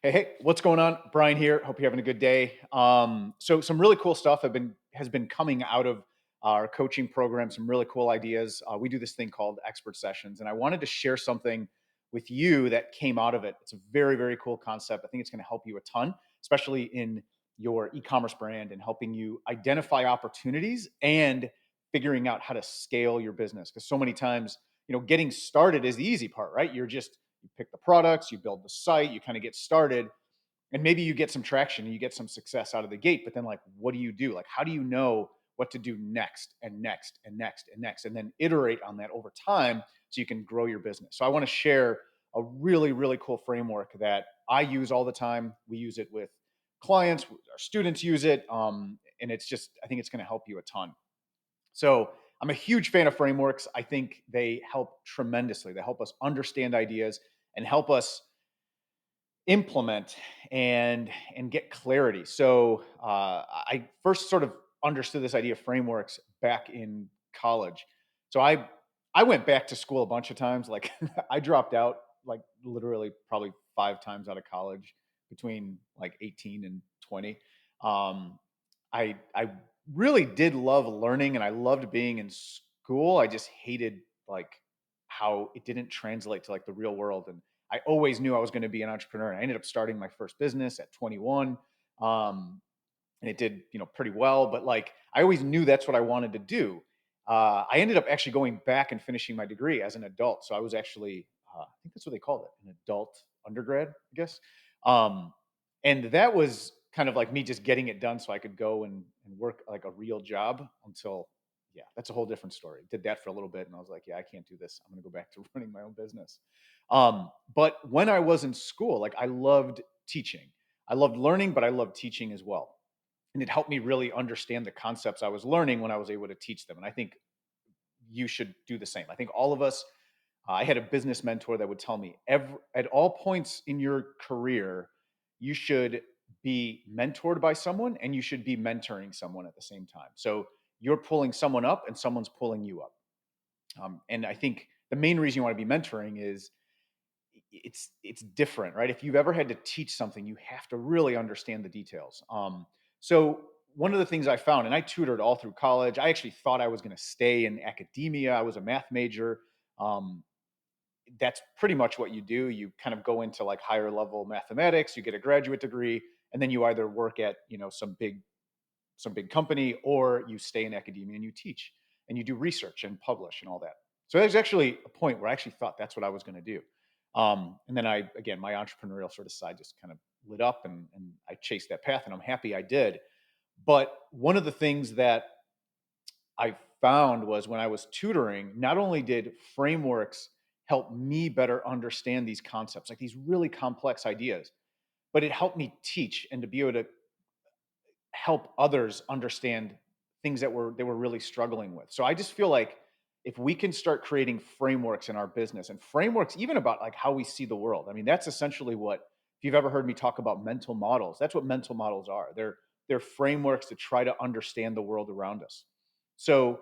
Hey, what's going on? Brian here. Hope you're having a good day. So some really cool stuff has been coming out of our coaching program. Some really cool ideas. We do this thing called expert sessions, and I wanted to share something with you that came out of it. It's a very cool concept. I think it's going to help you a ton, especially in your e-commerce brand and helping you identify opportunities and figuring out how to scale your business. Because so many times, getting started is the easy part, right? You pick the products, you build the site, you kind of get started, and maybe you get some traction and you get some success out of the gate. But then, like, what do you do? Like, how do you know what to do next and next and next and next, and then iterate on that over time so you can grow your business? So, I want to share a really cool framework that I use all the time. We use it with clients, our students use it, and I think it's going to help you a ton. So I'm a huge fan of frameworks. I think they help tremendously. They help us understand ideas and help us implement and get clarity. So I first sort of understood this idea of frameworks back in college. So I went back to school a bunch of times. Like I dropped out like literally probably 5 times out of college between like 18 and 20. Um, I really did love learning and I loved being in school. I just hated like how it didn't translate to like the real world. And I always knew I was going to be an entrepreneur. And I ended up starting my first business at 21. Um, and it did, pretty well, but like I always knew that's what I wanted to do. I ended up actually going back and finishing my degree as an adult. So I was actually, I think that's what they called it, an adult undergrad, I guess. Um, and that was kind of like me just getting it done so I could go and work like a real job until, yeah, that's a whole different story. Did that for a little bit and I was like, yeah, I can't do this. I'm going to go back to running my own business. But when I was in school, like I loved teaching. I loved learning, but I loved teaching as well. And it helped me really understand the concepts I was learning when I was able to teach them. And I think you should do the same. I think all of us, I had a business mentor that would tell me at all points in your career, you should be mentored by someone and you should be mentoring someone at the same time. So you're pulling someone up and someone's pulling you up. And I think the main reason you want to be mentoring is it's different, right? If you've ever had to teach something, you have to really understand the details. So one of the things I found, and I tutored all through college. I actually thought I was going to stay in academia. I was a math major. Um, that's pretty much what you do. You kind of go into like higher level mathematics. You get a graduate degree, and then you either work at some big company or you stay in academia and you teach and you do research and publish and all that. So there's actually a point where I actually thought that's what I was going to do. And then again, my entrepreneurial sort of side just kind of lit up and I chased that path and I'm happy I did. But one of the things that I found was when I was tutoring, not only did frameworks help me better understand these concepts, like these really complex ideas, but it helped me teach and to be able to help others understand things that they were really struggling with. So I just feel like if we can start creating frameworks in our business and frameworks even about like how we see the world. I mean, that's essentially what if you've ever heard me talk about mental models, that's what mental models are. They're frameworks to try to understand the world around us. So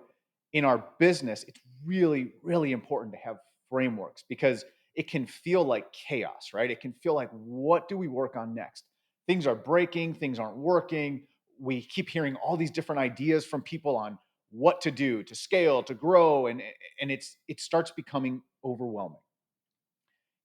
in our business, it's really important to have frameworks because it can feel like chaos, right? It can feel like what do we work on next? Things are breaking, things aren't working. We keep hearing all these different ideas from people on what to do to scale, to grow, and it starts becoming overwhelming.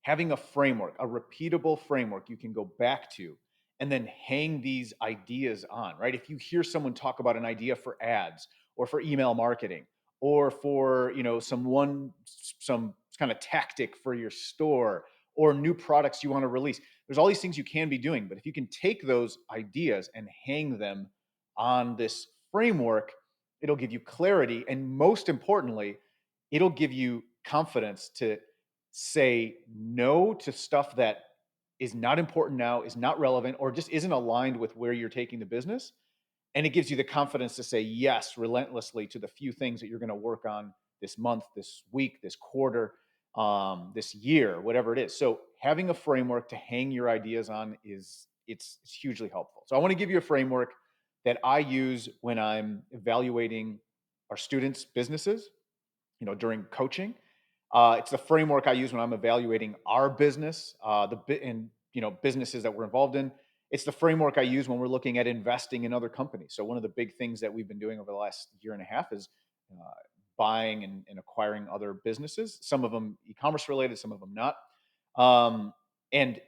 Having a framework, a repeatable framework you can go back to and then hang these ideas on, right? If you hear someone talk about an idea for ads or for email marketing or for, some kind of tactic for your store or new products you want to release, there's all these things you can be doing, but if you can take those ideas and hang them on this framework, it'll give you clarity and most importantly, it'll give you confidence to say no to stuff that is not important now, is not relevant, or just isn't aligned with where you're taking the business. And it gives you the confidence to say yes relentlessly to the few things that you're going to work on this month, this week, this quarter, this year, whatever it is. So having a framework to hang your ideas on it's hugely helpful. So I want to give you a framework that I use when I'm evaluating our students' businesses, during coaching. It's the framework I use when I'm evaluating our business. And businesses that we're involved in. It's the framework I use when we're looking at investing in other companies. So one of the big things that we've been doing over the last year and a half is buying and acquiring other businesses. Some of them e-commerce related, some of them not. And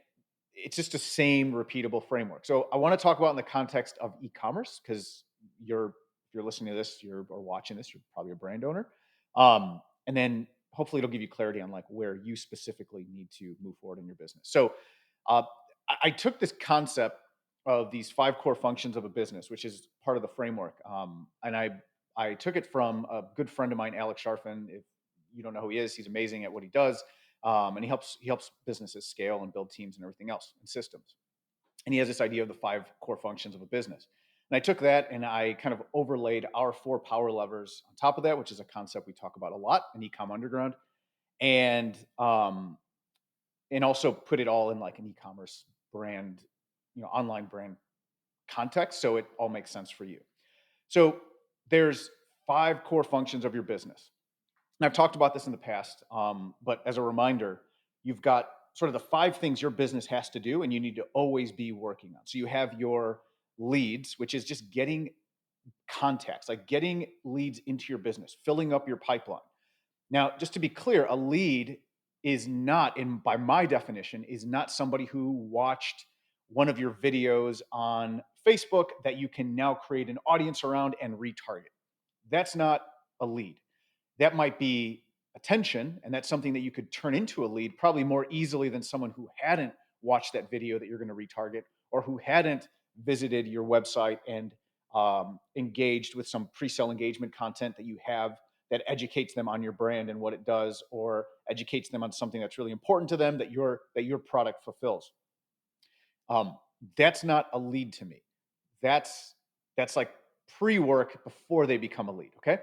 it's just the same repeatable framework. So I want to talk about in the context of e-commerce because if you're listening to this, or watching this, you're probably a brand owner. And then hopefully it'll give you clarity on like where you specifically need to move forward in your business. So uh, I took this concept of these 5 core functions of a business, which is part of the framework, and I took it from a good friend of mine, Alex Sharfin. If you don't know who he is, he's amazing at what he does, and he helps businesses scale and build teams and everything else and systems. And he has this idea of the 5 core functions of a business. And I took that and I kind of overlaid our 4 power levers on top of that, which is a concept we talk about a lot in Ecom Underground, and also put it all in like an e-commerce brand, online brand context, so it all makes sense for you. So there's 5 core functions of your business. And I've talked about this in the past, but as a reminder, you've got sort of the 5 things your business has to do, and you need to always be working on. So you have your leads, which is just getting contacts, like getting leads into your business, filling up your pipeline. Now, just to be clear, a lead is not, by my definition, is not somebody who watched one of your videos on Facebook that you can now create an audience around and retarget. That's not a lead. That might be attention, and that's something that you could turn into a lead probably more easily than someone who hadn't watched that video that you're going to retarget, or who hadn't visited your website and engaged with some pre-sale engagement content that you have that educates them on your brand and what it does, or educates them on something that's really important to them that your product fulfills. Um, that's not a lead to me. That's like pre-work before they become a lead. Okay.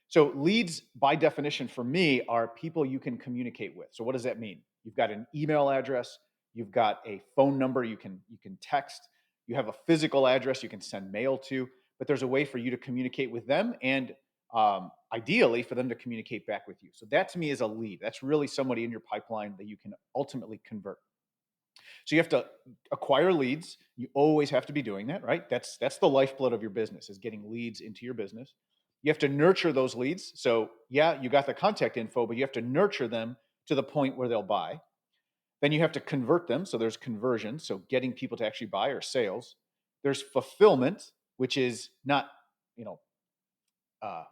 So leads by definition for me are people you can communicate with. So what does that mean? You've got an email address, you've got a phone number you can text, you have a physical address you can send mail to, but there's a way for you to communicate with them, and ideally for them to communicate back with you. So that to me is a lead. That's really somebody in your pipeline that you can ultimately convert. So you have to acquire leads. You always have to be doing that, right? That's the lifeblood of your business, is getting leads into your business. You have to nurture those leads. So yeah, you got the contact info, but you have to nurture them to the point where they'll buy. Then you have to convert them. So there's conversion, so getting people to actually buy, or sales. There's fulfillment, which is not, you know, uh,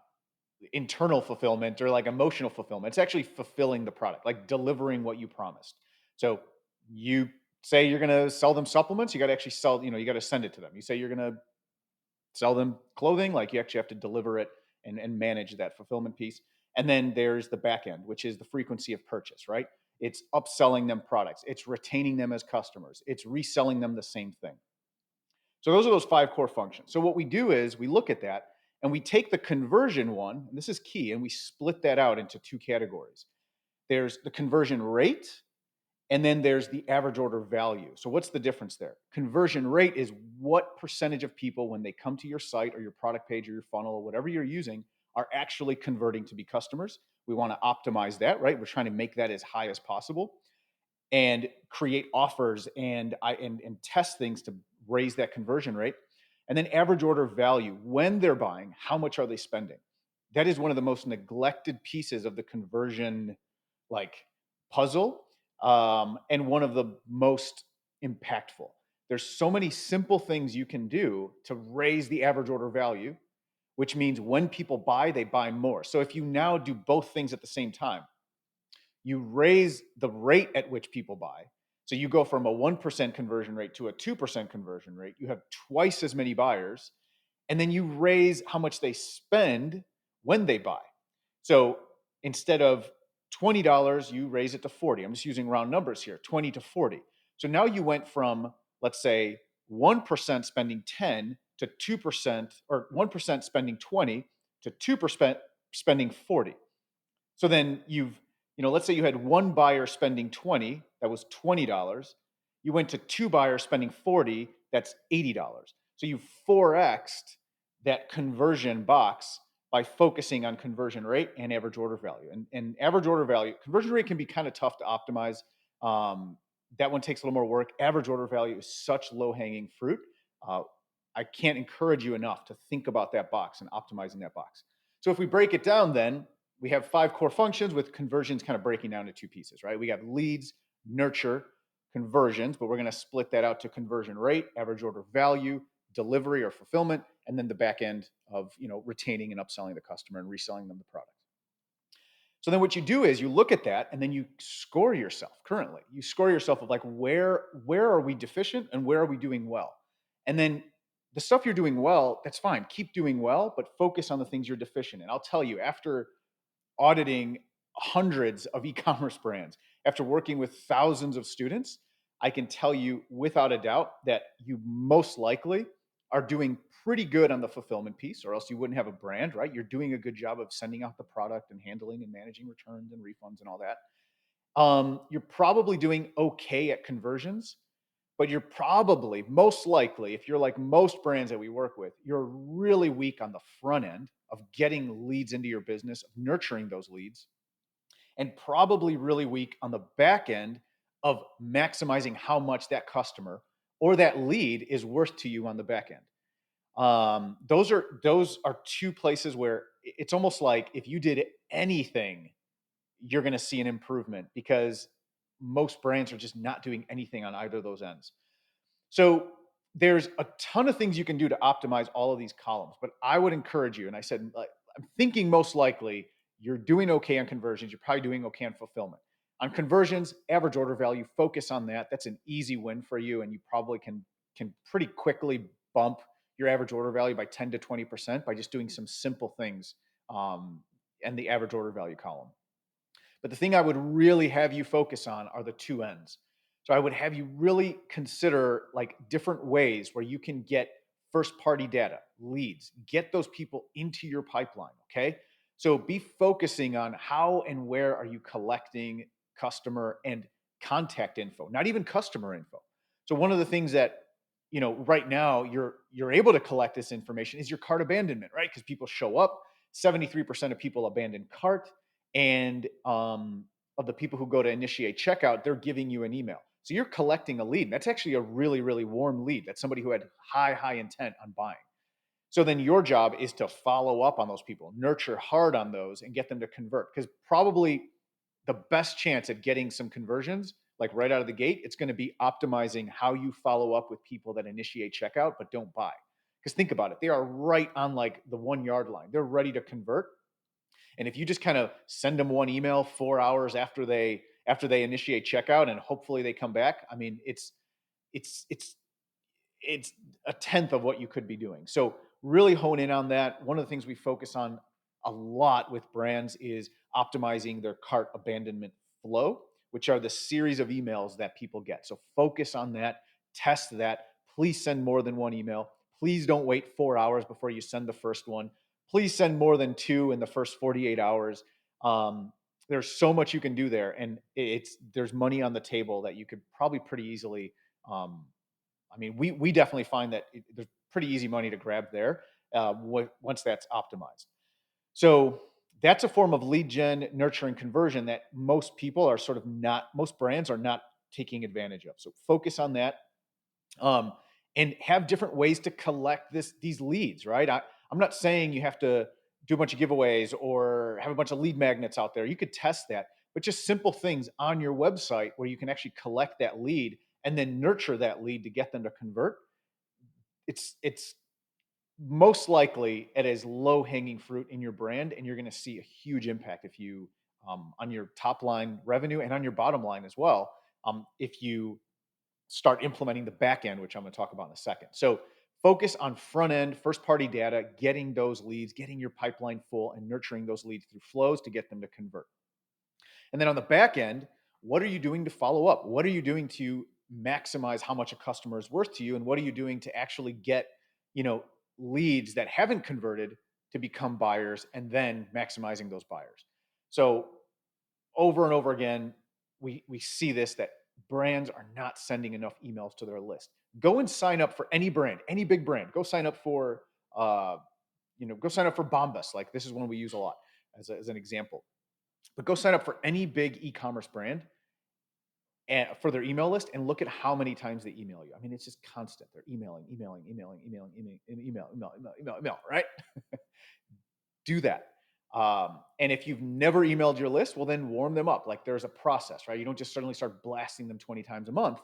internal fulfillment or like emotional fulfillment. It's actually fulfilling the product, like delivering what you promised. So you say you're going to sell them supplements, you got to actually sell, you got to send it to them. You say you're going to sell them clothing, like you actually have to deliver it and manage that fulfillment piece. And then there's the back end, which is the frequency of purchase, right? It's upselling them products, it's retaining them as customers, it's reselling them the same thing. So those are those 5 core functions. So what we do is we look at that and we take the conversion one, and this is key, and we split that out into 2 categories. There's the conversion rate, and then there's the average order value. So what's the difference there? Conversion rate is what percentage of people, when they come to your site or your product page or your funnel or whatever you're using, are actually converting to be customers. We want to optimize that, right? We're trying to make that as high as possible and create offers and test things to raise that conversion rate. And then average order value, when they're buying, how much are they spending? That is one of the most neglected pieces of the conversion like puzzle, and one of the most impactful. There's so many simple things you can do to raise the average order value, which means when people buy, they buy more. So if you now do both things at the same time, you raise the rate at which people buy. So you go from a 1% conversion rate to a 2% conversion rate. You have twice as many buyers. And then you raise how much they spend when they buy. So instead of $20, you raise it to 40. I'm just using round numbers here, 20 to 40. So now you went from, let's say, 1% spending 10 to 2%, or 1% spending 20 to 2% spending 40. So then let's say you had one buyer spending 20, that was $20. You went to 2 buyers spending 40, that's $80. So you 4x'd that conversion box by focusing on conversion rate and average order value. And average order value, conversion rate can be kind of tough to optimize. That one takes a little more work. Average order value is such low hanging fruit. Uh, I can't encourage you enough to think about that box and optimizing that box. So if we break it down, then we have 5 core functions with conversions kind of breaking down to 2 pieces, right? We have leads, nurture, conversions, but we're going to split that out to conversion rate, average order value, delivery or fulfillment, and then the back end of retaining and upselling the customer and reselling them the product. So then what you do is you look at that and then you score yourself currently. You score yourself of like where are we deficient and where are we doing well? And then the stuff you're doing well, that's fine. Keep doing well, but focus on the things you're deficient in. I'll tell you, after auditing hundreds of e-commerce brands, after working with thousands of students, I can tell you without a doubt that you most likely are doing pretty good on the fulfillment piece, or else you wouldn't have a brand, right? You're doing a good job of sending out the product and handling and managing returns and refunds and all that. You're probably doing okay at conversions, but you're probably most likely, if you're like most brands that we work with, you're really weak on the front end of getting leads into your business, of nurturing those leads, and probably really weak on the back end of maximizing how much that customer or that lead is worth to you on the back end. Those are 2 places where it's almost like if you did anything, you're going to see an improvement, because most brands are just not doing anything on either of those ends. So there's a ton of things you can do to optimize all of these columns, but I would encourage you. And I said, like, I'm thinking most likely you're doing okay on conversions. You're probably doing okay on fulfillment. On conversions, average order value, focus on that. That's an easy win for you, and you probably can pretty quickly bump your average order value by 10 to 20% by just doing some simple things, and the average order value column. But the thing I would really have you focus on are the 2 ends. So I would have you really consider like different ways where you can get first party data, leads, get those people into your pipeline. Okay. So be focusing on how and where are you collecting customer and contact info, not even customer info. So one of the things that right now you're able to collect this information is your cart abandonment, right? Because people show up, 73% of people abandon cart, and of the people who go to initiate checkout, they're giving you an email. So you're collecting a lead. That's actually a really, really warm lead. That's somebody who had high intent on buying. So then your job is to follow up on those people, nurture hard on those, and get them to convert. Because probably the best chance at getting some conversions, like right out of the gate, it's going to be optimizing how you follow up with people that initiate checkout but don't buy. Because think about it, they are right on like the 1 yard line. They're ready to convert, and if you just kind of send them one email 4 hours after they initiate checkout, and hopefully they come back, I mean, it's it's a tenth of what you could be doing. So really hone in on that. One of the things we focus on a lot with brands is optimizing their cart abandonment flow, which are the series of emails that people get. So focus on that, test that. Please send more than one email. Please don't wait 4 hours before you send the first one. Please send more than two in the first 48 hours. There's so much you can do there, and there's money on the table that you could probably pretty easily. I mean, we definitely find that there's pretty easy money to grab there, once that's optimized. So that's a form of lead gen, nurturing, conversion that most people are sort of not, most brands are not taking advantage of. So focus on that, um, and have different ways to collect these leads. Right? I'm not saying you have to do a bunch of giveaways or have a bunch of lead magnets out there. You could test that, but just simple things on your website where you can actually collect that lead and then nurture that lead to get them to convert. It's most likely it is low hanging fruit in your brand, and you're going to see a huge impact if you, on your top line revenue and on your bottom line as well, if you start implementing the back end, which I'm going to talk about in a second. So focus on front end, first party data, getting those leads, getting your pipeline full, and nurturing those leads through flows to get them to convert. And then on the back end, what are you doing to follow up? What are you doing to maximize how much a customer is worth to you? And what are you doing to actually get, you know, leads that haven't converted to become buyers, and then maximizing those buyers? So over and over again, we see this, that brands are not sending enough emails to their list. Go and sign up for any brand, any big brand. Go sign up for go sign up for Bombas. Like, this is one we use a lot as an example. But go sign up for any big e-commerce brand. and for their email list, and look at how many times they email you. I mean, it's just constant. They're emailing, emailing, emailing, emailing, emailing, email, right? Do that. And if you've never emailed your list, well, then warm them up. Like there's a process, right? You don't just suddenly start blasting them 20 times a month,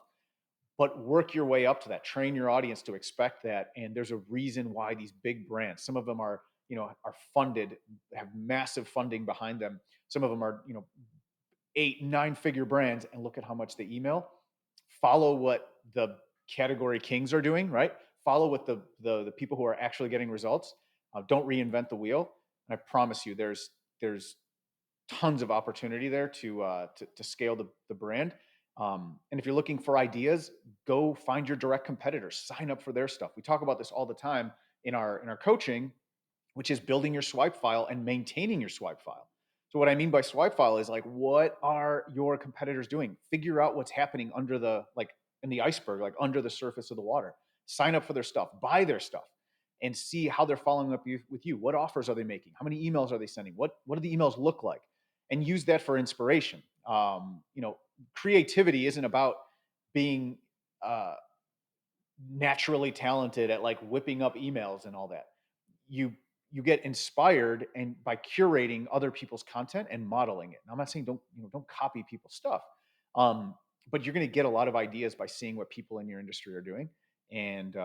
but work your way up to that. Train your audience to expect that. And there's a reason why these big brands, some of them are, are funded, have massive funding behind them. Some of them are, 8, 9 figure brands, and look at how much they email. Follow what the category kings are doing, right? Follow what the people who are actually getting results. Don't reinvent the wheel. And I promise you, there's tons of opportunity there to scale the brand. And if you're looking for ideas, go find your direct competitors. Sign up for their stuff. We talk about this all the time in our coaching, which is building your swipe file and maintaining your swipe file. So what I mean by swipe file is like, what are your competitors doing? Figure out what's happening under the, like in the iceberg, like under the surface of the water. Sign up for their stuff, buy their stuff, and see how they're following up with you. What offers are they making? How many emails are they sending? What do the emails look like? And use that for inspiration. Creativity isn't about being naturally talented at like whipping up emails and all that. You get inspired and by curating other people's content and modeling it. And I'm not saying don't copy people's stuff, but you're going to get a lot of ideas by seeing what people in your industry are doing. And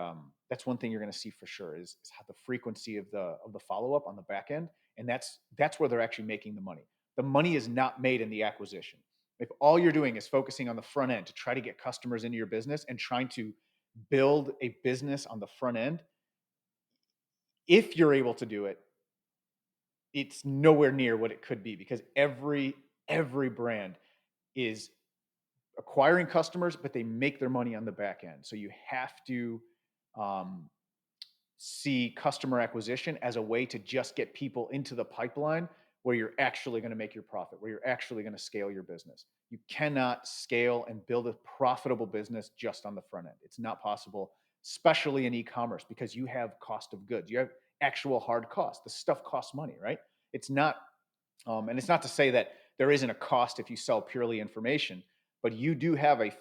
that's one thing you're going to see for sure is how the frequency of the follow up on the back end, and that's where they're actually making the money. The money is not made in the acquisition. If all you're doing is focusing on the front end to try to get customers into your business and trying to build a business on the front end, if you're able to do it, it's nowhere near what it could be, because every brand is acquiring customers, but they make their money on the back end. So you have to um, see customer acquisition as a way to just get people into the pipeline where you're actually going to make your profit, where you're actually going to scale your business. You cannot scale and build a profitable business just on the front end. It's not possible, especially in e-commerce, because you have cost of goods. You have actual hard costs. The stuff costs money, right? It's not, and it's not to say that there isn't a cost if you sell purely information, but you have a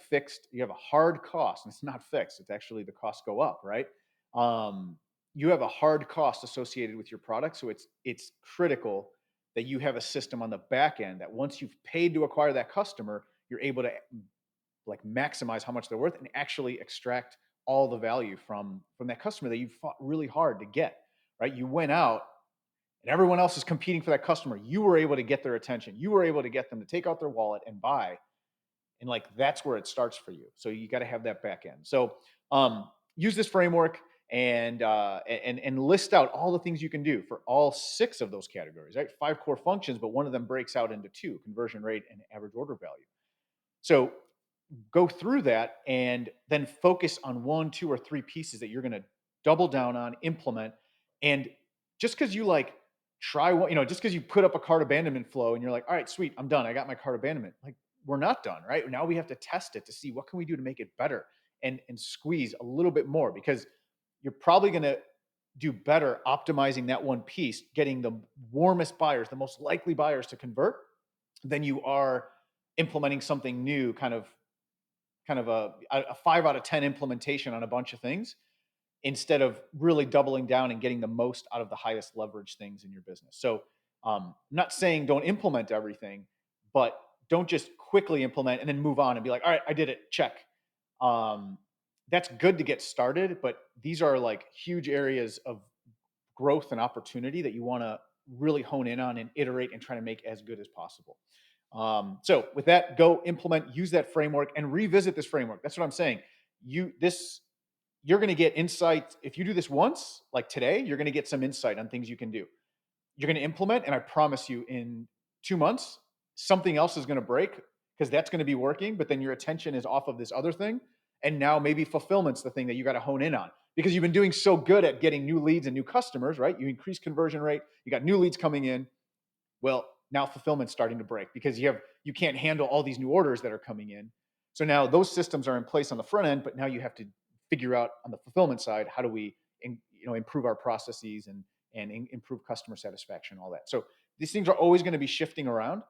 hard cost, and it's not fixed. It's actually the costs go up, right? Um, you have a hard cost associated with your product. So it's critical that you have a system on the back end that once you've paid to acquire that customer, you're able to like maximize how much they're worth and actually extract all the value from that customer that you fought really hard to get, right? You went out and everyone else is competing for that customer. You were able to get their attention. You were able to get them to take out their wallet and buy. And like that's where it starts for you. So you got to have that back end. So use this framework and list out all the things you can do for all 6 of those categories, right? 5 core functions, but one of them breaks out into 2: conversion rate and average order value. So go through that and then focus on 1, 2, or 3 pieces that you're going to double down on, implement. And just because you like try one, just because you put up a cart abandonment flow and you're like, all right, sweet, I'm done. I got my cart abandonment. Like, we're not done, right? Now we have to test it to see what can we do to make it better and squeeze a little bit more, because you're probably going to do better optimizing that one piece, getting the warmest buyers, the most likely buyers to convert, than you are implementing something new, kind of a 5 out of 10 implementation on a bunch of things, instead of really doubling down and getting the most out of the highest leverage things in your business. So I'm not saying don't implement everything, but don't just quickly implement and then move on and be like, all right, I did it, check. Um, that's good to get started, but these are like huge areas of growth and opportunity that you want to really hone in on and iterate and try to make as good as possible. So with that, go implement, use that framework, and revisit this framework. That's what I'm saying. You're going to get insight. If you do this once, like today, you're going to get some insight on things you can do. You're going to implement, and I promise you, in 2 months, something else is going to break, because that's going to be working, but then your attention is off of this other thing. And now maybe fulfillment's the thing that you got to hone in on, because you've been doing so good at getting new leads and new customers, right? You increase conversion rate, you got new leads coming in. Well, now fulfillment's starting to break because you can't handle all these new orders that are coming in. So now those systems are in place on the front end, but now you have to figure out on the fulfillment side, how do we improve our processes and improve customer satisfaction, all that. So these things are always going to be shifting around.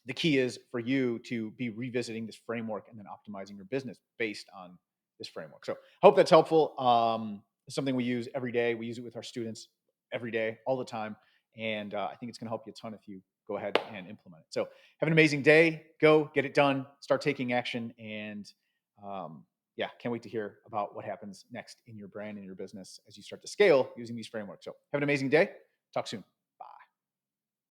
the key is for you to be revisiting this framework and then optimizing your business based on this framework. So hope that's helpful. It's something we use every day. We use it with our students every day, all the time. And I think it's going to help you a ton if you go ahead and implement it. So have an amazing day. Go get it done. Start taking action. And yeah, can't wait to hear about what happens next in your brand and your business as you start to scale using these frameworks. So have an amazing day. Talk soon.